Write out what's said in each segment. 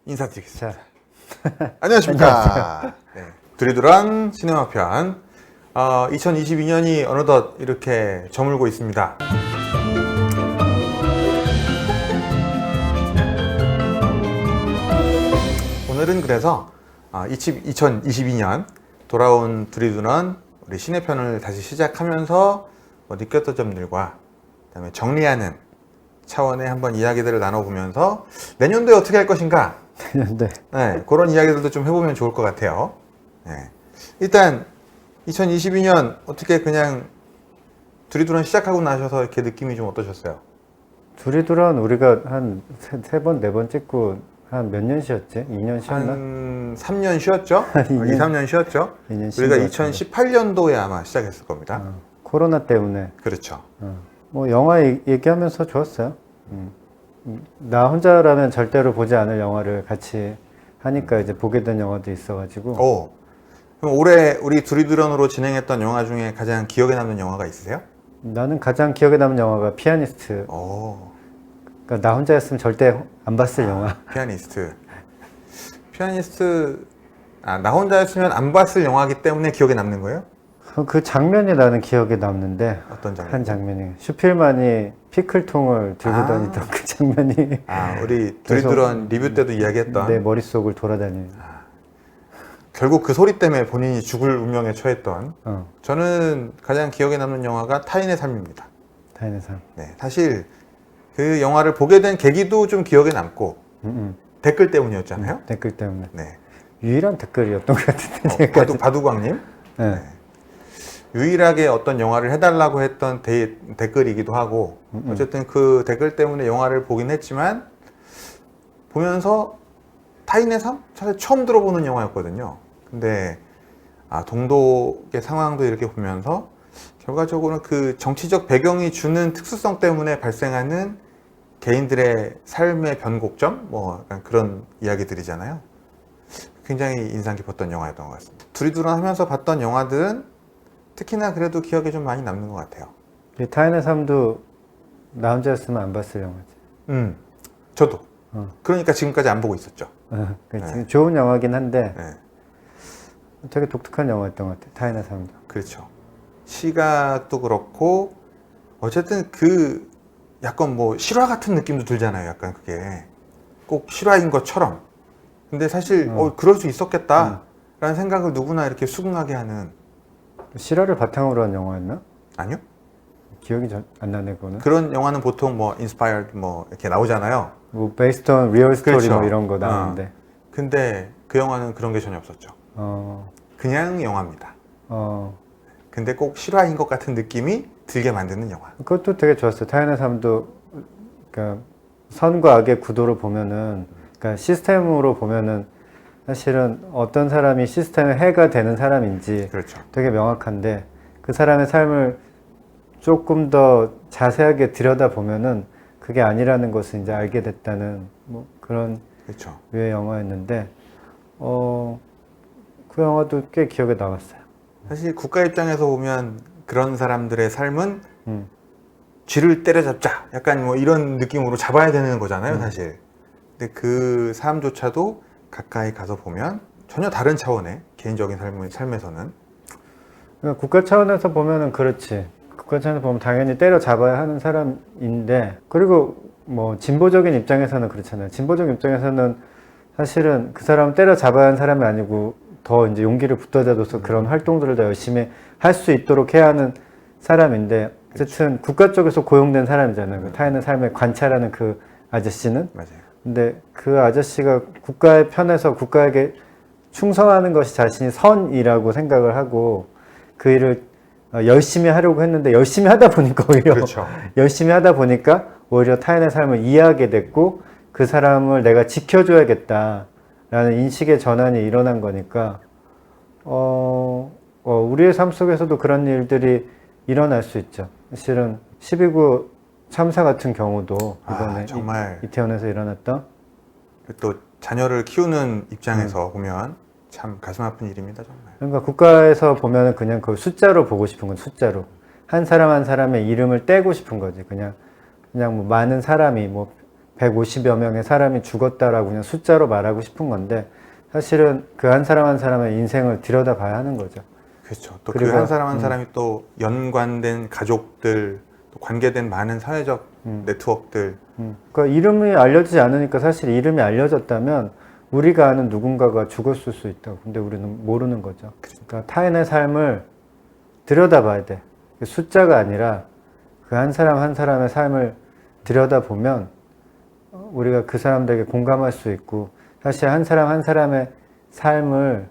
인사드리겠습니다. 자, 안녕하십니까. 네, 두리두란 시네마 편. 2022년이 어느덧 이렇게 저물고 있습니다. 오늘은 그래서 2022년 돌아온 두리두란 우리 시네편을 다시 시작하면서 느꼈던 점들과 그다음에 정리하는 차원의 한번 이야기들을 나눠보면서 내년도에 어떻게 할 것인가, 네, 그런 이야기들도 좀 해보면 좋을 것 같아요. 네. 일단 2022년 어떻게 그냥 두리두란 시작하고 나셔서 이렇게 느낌이 좀 어떠셨어요? 두리두란 우리가 한 세 번, 네 번 찍고 한 몇 년 쉬었지? 2년 쉬었나? 한 3년 쉬었죠? 2, 2년? 3년 쉬었죠? 2년 쉰 우리가 것 같은데. 2018년도에 아마 시작했을 겁니다. 코로나 때문에. 그렇죠. 뭐 영화 얘기하면서 좋았어요. 나 혼자라면 절대로 보지 않을 영화를 같이 하니까 이제 보게 된 영화도 있어가지고. 오, 그럼 올해 우리 두리두란으로 진행했던 영화 중에 가장 기억에 남는 영화가 있으세요? 나는 가장 기억에 남는 영화가 피아니스트. 오, 그러니까 나 혼자였으면 절대 안 봤을 영화. 피아니스트. 나 혼자였으면 안 봤을 영화이기 때문에 기억에 남는 거예요? 그 장면이 나는 기억에 남는데. 어떤 장면? 한 장면이 슈필만이 피클통을 들고 다니던 그 장면이 우리 두리두란 리뷰 때도 이야기했던 내 머릿속을 돌아다니는. 결국 그 소리 때문에 본인이 죽을 운명에 처했던. 저는 가장 기억에 남는 영화가 타인의 삶입니다. 타인의 삶. 네, 사실 그 영화를 보게 된 계기도 좀 기억에 남고 댓글 때문이었잖아요. 댓글 때문에. 네. 유일한 댓글이었던 것 같은데 제가. 바두광님. 네. 네. 유일하게 어떤 영화를 해달라고 했던 댓글이기도 하고, 어쨌든 그 댓글 때문에 영화를 보긴 했지만, 보면서 타인의 삶? 사실 처음 들어보는 영화였거든요. 근데, 동독의 상황도 이렇게 보면서, 결과적으로는 그 정치적 배경이 주는 특수성 때문에 발생하는 개인들의 삶의 변곡점? 뭐, 약간 그런 이야기들이잖아요. 굉장히 인상 깊었던 영화였던 것 같습니다. 두리두란 하면서 봤던 영화들은 특히나 그래도 기억에 좀 많이 남는 것 같아요. 타인의 삶도 나 혼자였으면 안 봤을 영화지. 저도. 그러니까 지금까지 안 보고 있었죠. 네. 좋은 영화긴 한데 네. 되게 독특한 영화였던 것 같아요. 타인의 삶도. 그렇죠. 시각도 그렇고 어쨌든 그 약간 뭐 실화 같은 느낌도 들잖아요. 약간 그게 꼭 실화인 것처럼. 근데 사실 그럴 수 있었겠다라는 생각을 누구나 이렇게 수긍하게 하는. 실화를 바탕으로 한 영화였나? 아니요. 기억이 안 나네 그거는. 그런 영화는 보통 뭐 inspired 뭐 이렇게 나오잖아요. 뭐 based on real story 그렇죠. 뭐 이런 거 나오는데. 근데 그 영화는 그런 게 전혀 없었죠. 그냥 영화입니다. 근데 꼭 실화인 것 같은 느낌이 들게 만드는 영화. 그것도 되게 좋았어요. 타인의 삶도. 그러니까 선과 악의 구도를 보면은, 그러니까 시스템으로 보면은 사실은 어떤 사람이 시스템의 해가 되는 사람인지 그렇죠. 되게 명확한데, 그 사람의 삶을 조금 더 자세하게 들여다보면은 그게 아니라는 것을 이제 알게 됐다는 뭐 그런 그렇죠. 류의 영화였는데, 그 영화도 꽤 기억에 남았어요. 사실 국가 입장에서 보면 그런 사람들의 삶은 쥐를 때려잡자, 약간 뭐 이런 느낌으로 잡아야 되는 거잖아요, 사실. 근데 그 삶조차도 가까이 가서 보면 전혀 다른 차원의 개인적인 삶에서는. 그러니까 국가 차원에서 보면은 그렇지. 국가 차원에서 보면 당연히 때려잡아야 하는 사람인데, 그리고 뭐 진보적인 입장에서는 그렇잖아요. 진보적인 입장에서는 사실은 그 사람 때려잡아야 하는 사람이 아니고 더 이제 용기를 북돋아줘서 그런 활동들을 더 열심히 할 수 있도록 해야 하는 사람인데, 어쨌든 국가 쪽에서 고용된 사람이잖아요. 그 타인의 삶을 관찰하는 그 아저씨는. 맞아요. 근데 그 아저씨가 국가의 편에서 국가에게 충성하는 것이 자신이 선이라고 생각을 하고 그 일을 열심히 하려고 했는데, 열심히 하다 보니까 오히려 그렇죠. 열심히 하다 보니까 오히려 타인의 삶을 이해하게 됐고, 그 사람을 내가 지켜줘야겠다라는 인식의 전환이 일어난 거니까, 우리의 삶 속에서도 그런 일들이 일어날 수 있죠. 사실은 12.9 참사 같은 경우도 이번에 정말 이태원에서 일어났던, 또 자녀를 키우는 입장에서 보면 참 가슴 아픈 일입니다, 정말. 그러니까 국가에서 보면은 그냥 그 숫자로 보고 싶은 건 숫자로, 한 사람 한 사람의 이름을 떼고 싶은 거지. 그냥 뭐 많은 사람이 뭐 150여 명의 사람이 죽었다라고 그냥 숫자로 말하고 싶은 건데 사실은 그 한 사람 한 사람의 인생을 들여다봐야 하는 거죠. 그렇죠. 또 그 그리고- 한 사람 한 사람이 또 연관된 가족들, 또 관계된 많은 사회적 네트워크들. 그러니까 이름이 알려지지 않으니까 사실 이름이 알려졌다면 우리가 아는 누군가가 죽었을 수 있다고. 근데 우리는 모르는 거죠. 그러니까 타인의 삶을 들여다봐야 돼. 숫자가 아니라 그 한 사람 한 사람의 삶을 들여다보면 우리가 그 사람들에게 공감할 수 있고 사실 한 사람 한 사람의 삶을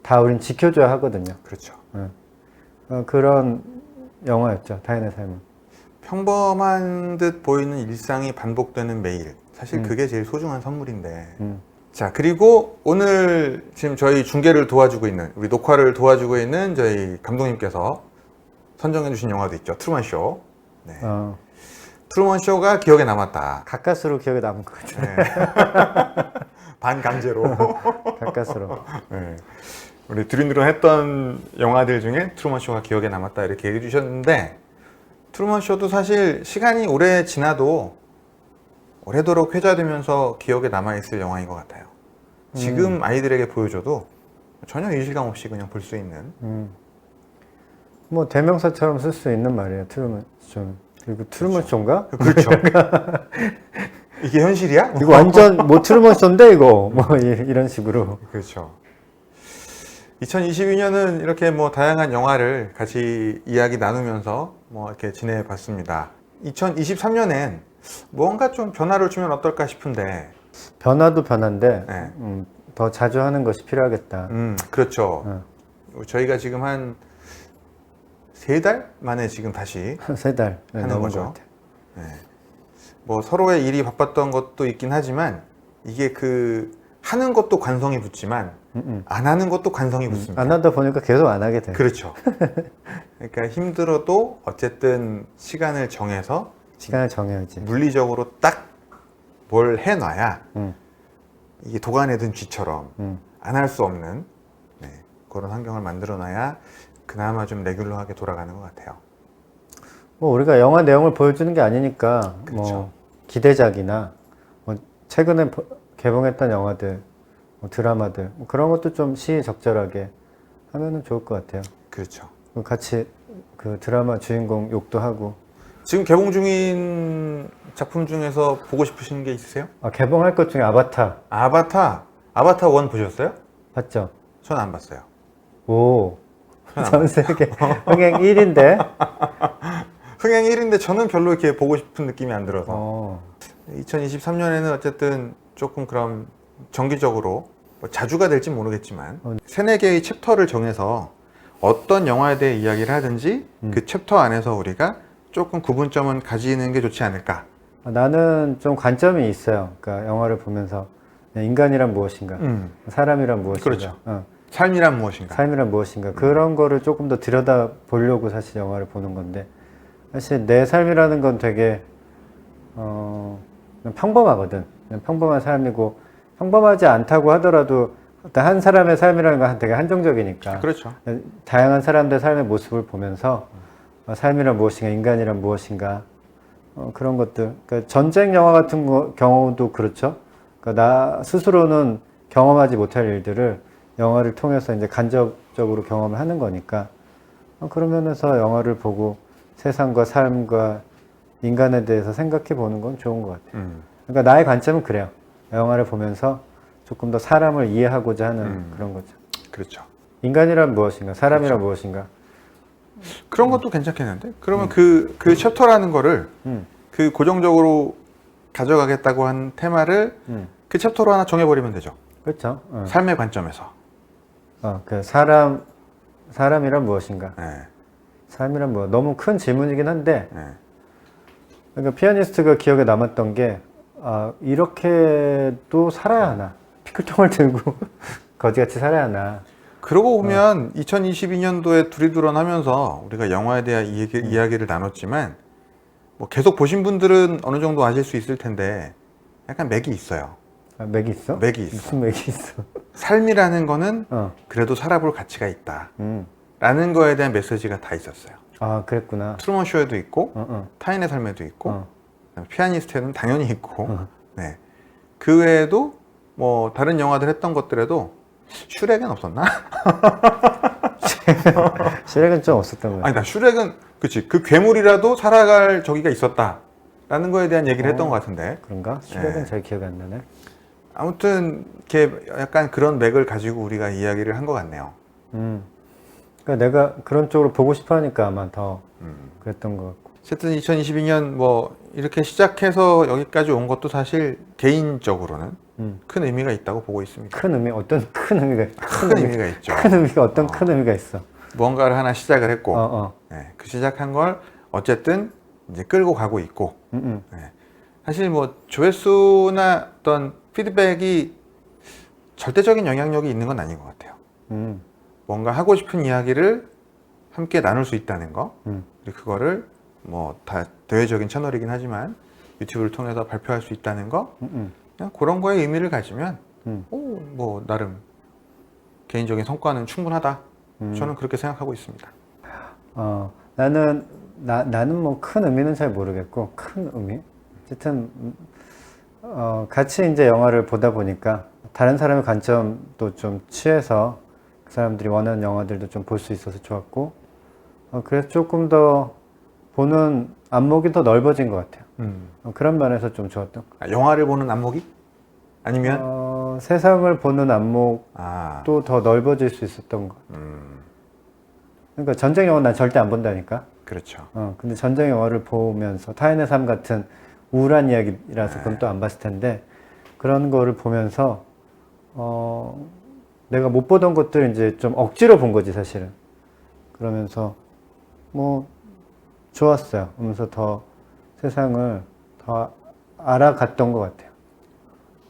다 우린 지켜줘야 하거든요. 그렇죠. 그런 영화였죠. 타인의 삶은. 평범한 듯 보이는 일상이 반복되는 매일. 사실 그게 제일 소중한 선물인데. 자, 그리고 오늘 지금 저희 중계를 도와주고 있는, 우리 녹화를 도와주고 있는 저희 감독님께서 선정해 주신 영화도 있죠. 트루먼 쇼. 네. 트루먼 쇼가 기억에 남았다. 가까스로 기억에 남은 것 같아요. 네. 반강제로. 가까스로. 네. 우리 드림드림 했던 영화들 중에 트루먼 쇼가 기억에 남았다 이렇게 얘기해 주셨는데, 트루먼 쇼도 사실 시간이 오래 지나도 오래도록 회자되면서 기억에 남아있을 영화인 것 같아요. 지금 아이들에게 보여줘도 전혀 이질감 없이 그냥 볼 수 있는. 뭐 대명사처럼 쓸 수 있는 말이에요. 트루먼 쇼. 그리고 트루먼 쇼인가? 그렇죠. 이게 현실이야? 이거 완전 뭐 트루먼 쇼인데 이거 뭐 이런 식으로. 그렇죠. 2022년은 이렇게 뭐 다양한 영화를 같이 이야기 나누면서 뭐 이렇게 지내 봤습니다. 2023년엔 뭔가 좀 변화를 주면 어떨까 싶은데. 변화도 변화인데 네. 더 자주 하는 것이 필요하겠다. 그렇죠. 저희가 지금 한 3달 만에 지금 다시 3달 하는 넘은 거죠. 것 같아요. 네. 뭐 서로의 일이 바빴던 것도 있긴 하지만 이게 그 하는 것도 관성이 붙지만 안 하는 것도 관성이 붙습니다. 안 하다 보니까 계속 안 하게 돼요. 그렇죠. 그러니까 힘들어도 어쨌든 시간을 정해서 시간을 정해야지. 물리적으로 딱 뭘 해놔야 음. 이게 도가내 든 쥐처럼 음. 안 할 수 없는 그런 환경을 만들어놔야 그나마 좀 레귤러하게 돌아가는 것 같아요. 뭐 우리가 영화 내용을 보여주는 게 아니니까 그렇죠. 뭐 기대작이나 뭐 최근에 개봉했던 영화들, 뭐 드라마들 뭐 그런 것도 좀 시의적절하게 하면은 좋을 것 같아요. 그렇죠. 같이 그 드라마 주인공 욕도 하고. 지금 개봉 중인 작품 중에서 보고 싶으신 게 있으세요? 개봉할 것 중에 아바타 아바타 1 보셨어요? 봤죠? 전 안 봤어요. 오, 전 세계 흥행 1인데. 흥행 1인데 저는 별로 이렇게 보고 싶은 느낌이 안 들어서 2023년에는 어쨌든 조금 그럼 정기적으로 뭐 자주가 될지 모르겠지만 3-4개의 챕터를 정해서 어떤 영화에 대해 이야기를 하든지 그 챕터 안에서 우리가 조금 구분점은 가지는 게 좋지 않을까. 나는 좀 관점이 있어요. 그러니까 영화를 보면서 인간이란 무엇인가, 사람이란 무엇인가, 그렇죠. 삶이란 무엇인가. 삶이란 무엇인가 그런 거를 조금 더 들여다 보려고 사실 영화를 보는 건데 사실 내 삶이라는 건 되게 그냥 평범하거든. 그냥 평범한 삶이고 평범하지 않다고 하더라도 어떤 한 사람의 삶이라는 건 되게 한정적이니까 그렇죠. 다양한 사람들의 삶의 모습을 보면서 삶이란 무엇인가, 인간이란 무엇인가 그런 것들. 그러니까 전쟁 영화 같은 경우도 그렇죠. 그러니까 나 스스로는 경험하지 못할 일들을 영화를 통해서 이제 간접적으로 경험을 하는 거니까 그런 면에서 영화를 보고 세상과 삶과 인간에 대해서 생각해 보는 건 좋은 것 같아요. 그러니까 나의 관점은 그래요. 영화를 보면서 조금 더 사람을 이해하고자 하는 그런 거죠. 그렇죠. 인간이란 무엇인가, 사람이란 무엇인가. 그런 것도 괜찮겠는데? 그러면 그 챕터라는 거를 그 고정적으로 가져가겠다고 한 테마를 그 챕터로 하나 정해버리면 되죠. 그렇죠. 삶의 관점에서. 그 사람이란 무엇인가. 네. 삶이란 뭐 너무 큰 질문이긴 한데 네. 그러니까 피아니스트가 기억에 남았던 게 이렇게도 살아야 하나. 피클통을 들고 거지같이 살아야 하나. 그러고 보면 2022년도에 두리두런하면서 우리가 영화에 대한 이야기를 나눴지만 뭐 계속 보신 분들은 어느 정도 아실 수 있을 텐데 약간 맥이 있어요. 맥이 있어? 맥이 있어. 무슨 맥이 있어? 삶이라는 거는 그래도 살아볼 가치가 있다 라는 거에 대한 메시지가 다 있었어요. 그랬구나. 트루먼 쇼에도 있고 타인의 삶에도 있고 그다음에 피아니스트에는 당연히 있고 네. 그 외에도 뭐 다른 영화들 했던 것들에도 슈렉은 없었나? 슈렉은 좀 없었던 거예요. 아니 나 슈렉은 그치 그 괴물이라도 살아갈 저기가 있었다라는 거에 대한 얘기를 했던 것 같은데 그런가? 슈렉은 네. 잘 기억이 안 나네. 아무튼 이렇게 약간 그런 맥을 가지고 우리가 이야기를 한 것 같네요. 그러니까 내가 그런 쪽으로 보고 싶어 하니까 아마 더 그랬던 것 같고. 어쨌든 2022년 뭐 이렇게 시작해서 여기까지 온 것도 사실 개인적으로는 큰 의미가 있다고 보고 있습니다. 큰 의미, 어떤 큰 의미가, 큰 의미가 있죠. 큰 의미가 어떤 큰 의미가 있어. 무언가를 하나 시작을 했고 어. 네, 그 시작한 걸 어쨌든 이제 끌고 가고 있고 네, 사실 뭐 조회수나 어떤 피드백이 절대적인 영향력이 있는 건 아닌 것 같아요. 뭔가 하고 싶은 이야기를 함께 나눌 수 있다는 거 그리고 그거를 뭐 다 대외적인 채널이긴 하지만 유튜브를 통해서 발표할 수 있다는 거 그냥 그런 거에 의미를 가지면 뭐 나름 개인적인 성과는 충분하다 저는 그렇게 생각하고 있습니다. 나는 뭐 큰 의미는 잘 모르겠고, 큰 의미? 어쨌든, 같이 이제 영화를 보다 보니까 다른 사람의 관점도 좀 취해서 그 사람들이 원하는 영화들도 좀 볼 수 있어서 좋았고, 그래서 조금 더 보는 안목이 더 넓어진 것 같아요. 그런 면에서 좀 좋았던 것 같아요. 영화를 보는 안목이? 아니면? 세상을 보는 안목도 아, 더 넓어질 수 있었던 것 같아요. 그러니까 전쟁 영화 난 절대 안 본다니까. 그렇죠. 근데 전쟁 영화를 보면서 타인의 삶 같은 우울한 이야기라서 그건 또 안 봤을 텐데 그런 거를 보면서 내가 못 보던 것들 이제 좀 억지로 본 거지 사실은. 그러면서 뭐 좋았어요. 그러면서 더 세상을 더 알아갔던 것 같아요.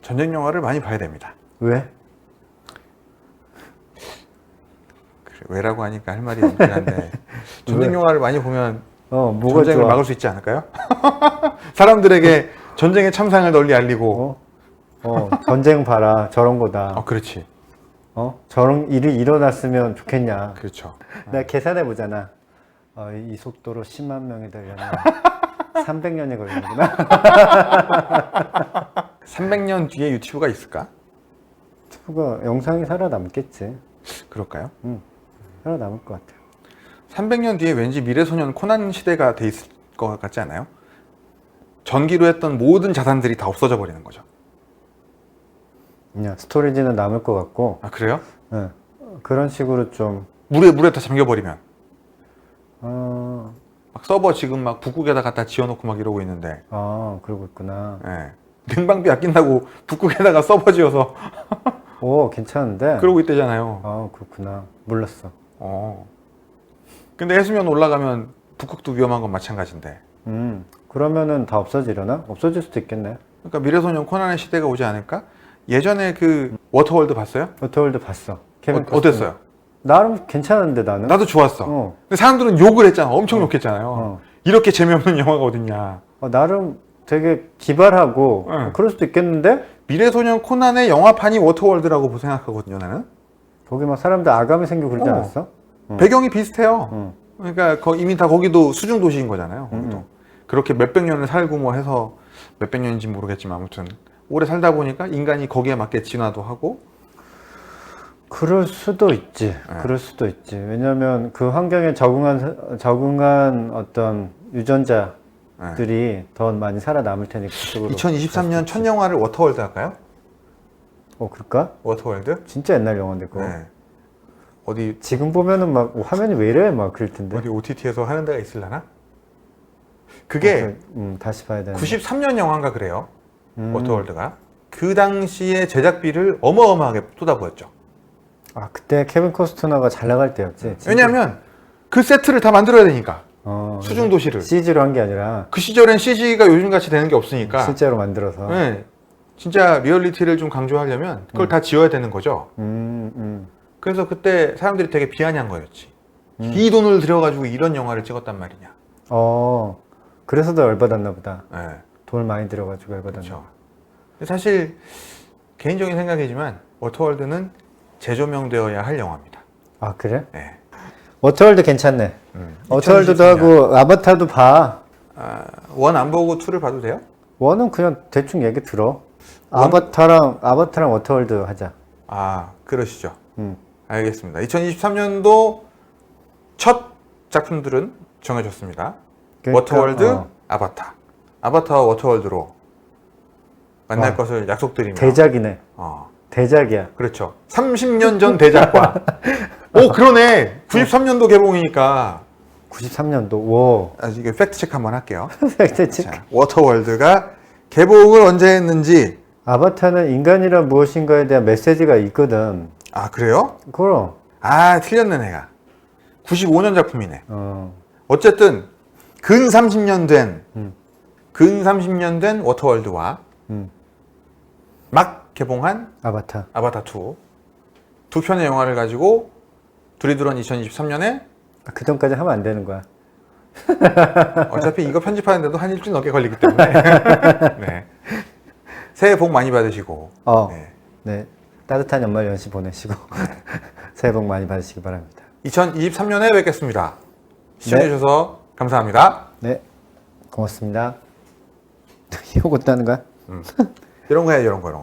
전쟁 영화를 많이 봐야 됩니다. 왜? 그래, 왜라고 하니까 할 말이 없긴 한데 전쟁 영화를 많이 보면 뭐가 전쟁을 좋아? 막을 수 있지 않을까요? 사람들에게 전쟁의 참상을 널리 알리고 전쟁 봐라 저런 거다. 그렇지. 저런 일이 일어났으면 좋겠냐. 그렇죠. 내가 계산해 보잖아. 이 속도로 10만 명이 되려면 300년이 걸리는구나. 300년 뒤에 유튜브가 있을까? 유튜브가 영상이 살아남겠지. 그럴까요? 살아남을 것 같아요. 300년 뒤에 왠지 미래소년 코난 시대가 돼 있을 것 같지 않아요? 전기로 했던 모든 자산들이 다 없어져 버리는 거죠. 그냥 스토리지는 남을 것 같고. 아 그래요? 네. 그런 식으로 좀 물에 다 잠겨버리면 어, 막 서버 지금 막 북극에다 갖다 지어놓고 막 이러고 있는데 그러고 있구나. 예. 냉방비 아낀다고 북극에다가 서버 지어서 오, 괜찮은데? 그러고 있대잖아요. 그렇구나. 몰랐어. 근데 해수면 올라가면 북극도 위험한 건 마찬가지인데 그러면은 다 없어지려나? 없어질 수도 있겠네. 그러니까 미래소년 코난의 시대가 오지 않을까? 예전에 그 워터월드 봤어요? 워터월드 봤어. 케빈 코스트너. 어땠어요? 나름 괜찮은데 나는? 나도 좋았어. 근데 사람들은 욕을 했잖아. 엄청 욕했잖아요. 이렇게 재미없는 영화가 어딨냐. 나름 되게 기발하고 그럴 수도 있겠는데? 미래소년 코난의 영화판이 워터월드라고 생각하거든요, 나는. 거기 막 사람들 아감이 생기고 그러지 않았어? 배경이 비슷해요. 그러니까 이미 다 거기도 수중 도시인 거잖아요. 거기도. 그렇게 몇백 년을 살고 뭐 해서 몇백 년인지 모르겠지만 아무튼 오래 살다 보니까 인간이 거기에 맞게 진화도 하고. 그럴 수도 있지. 그럴 수도 있지. 왜냐면 그 환경에 적응한 어떤 유전자들이 더 많이 살아남을 테니까. 2023년 첫 영화를 워터월드 할까요? 그럴까? 워터월드? 진짜 옛날 영화인데 그거. 네. 어디 지금 보면은 막 화면이 왜 이래? 막 그럴 텐데. 어디 OTT에서 하는 데가 있을라나? 그게 다시 봐야 되는데. 93년 영화인가 그래요. 워터월드가. 그 당시에 제작비를 어마어마하게 쏟아부었죠. 그때 케빈 코스트너가 잘 나갈 때였지. 진짜. 왜냐하면 그 세트를 다 만들어야 되니까. 수중 도시를. CG로 한 게 아니라 그 시절엔 CG가 요즘같이 되는 게 없으니까. 실제로 만들어서. 네. 진짜 리얼리티를 좀 강조하려면 그걸 다 지어야 되는 거죠. 그래서 그때 사람들이 되게 비아냥 거였지. 이 돈을 들여가지고 이런 영화를 찍었단 말이냐. 그래서 더 열받았나 보다. 네. 돈을 많이 들여가지고 열받았나. 그렇죠. 사실 개인적인 생각이지만 워터월드는 재조명되어야 할 영화입니다. 그래? 네. 워터월드 괜찮네. 워터월드도 2023년. 하고 아바타도 봐. 원 안 보고 2를 봐도 돼요? 원은 그냥 대충 얘기 들어. 아바타랑 워터월드 하자. 아, 그러시죠. 음. 알겠습니다. 2023년도 첫 작품들은 정해졌습니다. 그러니까, 워터월드, 아바타. 아바타와 워터월드로 만날 와. 것을 약속드리며. 대작이네. 어, 대작이야. 그렇죠. 30년 전 대작과. 오, 그러네. 93년도 개봉이니까. 93년도. 오. 아, 이게 팩트 체크 한번 할게요. 팩트체크. 자, 워터월드가 개봉을 언제 했는지. 아바타는 인간이란 무엇인가에 대한 메시지가 있거든. 아, 그래요? 그럼. 아, 틀렸네, 내가. 95년 작품이네. 어. 어쨌든 근 30년 된 음. 근 30년 된 워터월드와 음. 막 개봉한 아바타. 아바타 2 두 편의 영화를 가지고 두리두런 2023년에 그 전까지 하면 안 되는 거야. 어차피 이거 편집하는데도 한 일주일 넘게 걸리기 때문에 네. 새해 복 많이 받으시고 네. 네. 따뜻한 연말 연시 보내시고 새해 복 많이 받으시기 바랍니다. 2023년에 뵙겠습니다. 시청해주셔서 감사합니다. 네. 고맙습니다. 이거 따는 거야? 이런 거 해, 이런 거.